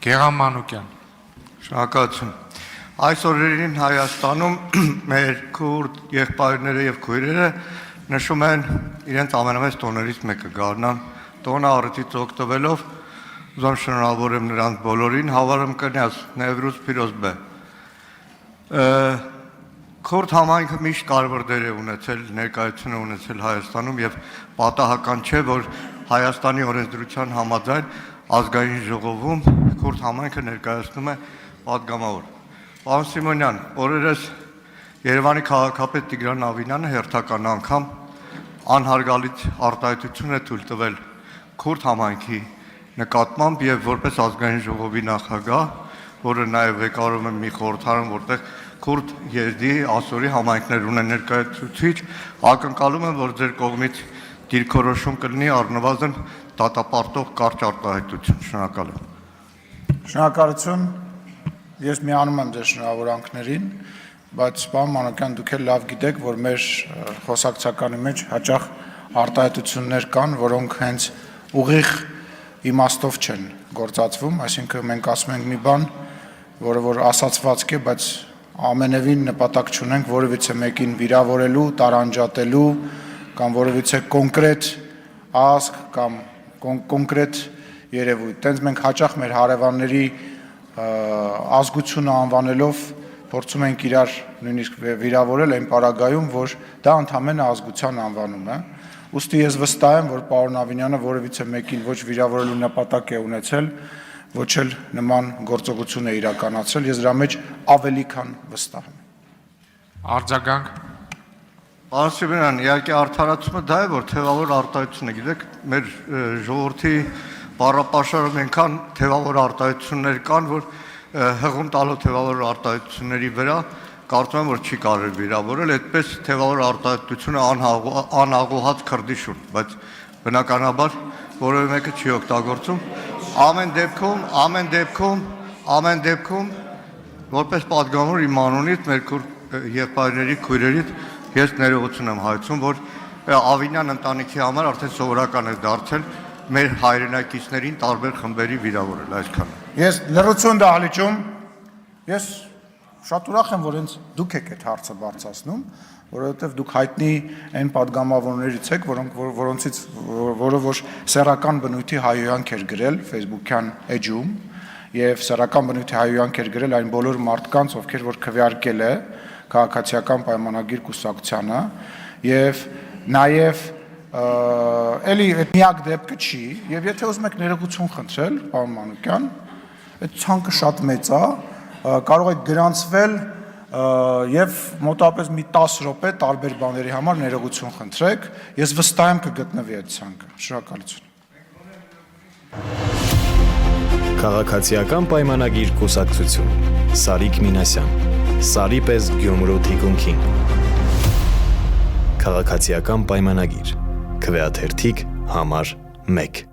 Գեղամ Մանուկյան։ Շնորհակալություն։ Այս օրերին Հայաստանում մեր քուրդ եղբայրները եւ քույրերը նշում են իրենց ամենամեծ տոներից մեկը Գառնան տոնը առիթից օգտվելով ուզում շնորհավորեմ նրանց բոլորին հավարım կնյազ Նևրուզ Փիրոզբե Քուրդ համայնքը միշտ կարևոր դեր է ունեցել ներկայություն է ունեցել Հայաստանում եւ պատահական չէ որ Հայաստանի օրենսդրության համաձայն ազգային ժողովում քուրդ համայնքը ներկայացնում է պատգամավոր Պարոն Սիմոնյան, օրերս Երևանի քաղաքապետ Տիգրան Ավինյանը հերթական անգամ անհարգալից արտահայտություն է թույլ տվել քուրդ համայնքի նկատմամբ եւ որպես ազգային ժողովի նախագահ, որը նաեւ ղեկավարում է մի խորհրդարան, որտեղ քուրդ եզդի ասորի համայնքներ ունեն ներկայացուցիչ, ակնկալում եմ, որ ձեր կողմից դիրքորոշում կլինի առնվազն դատապարտող կարճ արտահայտություն։ Շնորհակալ եմ։ Շնորհակալություն։ Ես միանում եմ ձեր շնորհավորանքներին, բայց պարոն Մանուկյան, դուք էլ լավ գիտեք, որ մեր խոսակցականի մեջ հաճախ արտահայտություններ կան, որոնք հենց ուղիղ իմաստով չեն գործածվում, այսինքն մենք ասում ենք մի բան, որը որ ասացվածք է, բայց ամենևին նպատակ չունենք որևիցե մեկին վիրավորելու, տարանջատելու կամ որևիցե կոնկրետ ազգ կամ կոնկրետ երևույթ։ Տենց մենք հաճախ մեր հարևանների ազգությունը անվանելով փորձում ենք իրար նույնիսկ վիրավորել այն պարագայում, որ դա ընդհանրապես ազգության անվանում է։ Ուստի ես վստահ եմ, որ պարոն Ավինյանը որևիցե մեկին ոչ վիրավորելու նպատակ է ունեցել, ոչ էլ նման գործողություն է իրականացրել, ես դրա մեջ ավելի քան վստահ եմ։ Արձագանք։ Պարոն Սիմոնյան, իհարկե արդարացումը դա է, որ թևավոր արտահայտություն է, գիտեք, մեր ժողովրդի բառապաշարում այնքան թևավոր արտահայտություններ կան, որ հղում տալու թևավոր արտահայտությունների վրա կարծում եմ, որ չի կարելի վիրավորել, այդպես թևավոր արտահայտությունը անհաղուհաց քրդի շուրջ, բայց բնականաբար որևէ մեկը չի օգտագործում։ Ամեն դեպքում որպես պատգամավոր իմ անունից մեր եղբայրների քույրերից ես ներողություն եմ հայցում, որ Ավինյան ընտանիքի համար արդեն սովորական է դարձել մեր հայրենակիցներին տարբեր խմբերի վիրավորել այսքան։ Ես լրություն դահլիճում, ես շատ ուրախ եմ, որ հենց դուք եք այդ հարցը բարձրացնում, որովհետև դուք հայտնի այն պատգամավորներից եք, որը որ սեռական բնույթի հայհոյանք էր գրել Facebook-յան էջում եւ սեռական բնույթի հայհոյանք էր գրել այն բոլոր մարդկանց, ովքեր որ քվեարկել է քաղաքացիական պայմանագիր կուսակցությանը եւ նաեւ էլի այդ միակ դեպքը չի եւ եթե ուզում եք ներողություն խնդրել, պարոն Մանուկյան, այդ ցանկը շատ մեծ է, կարող եք գրանցվել եւ մոտավորապես մի 10 րոպե տարբեր բաների համար ներողություն խնդրեք, ես վստահ եմ կգտնվի այդ ցանկը։ Շնորհակալություն։ Քաղաքացիական պայմանագիր կուսակցություն Սարիկ Մինասյան Սարի պես Գյումրու թիկունքին Քաղաքացիական պայմանագիր Քվեաթերթիկ համար 1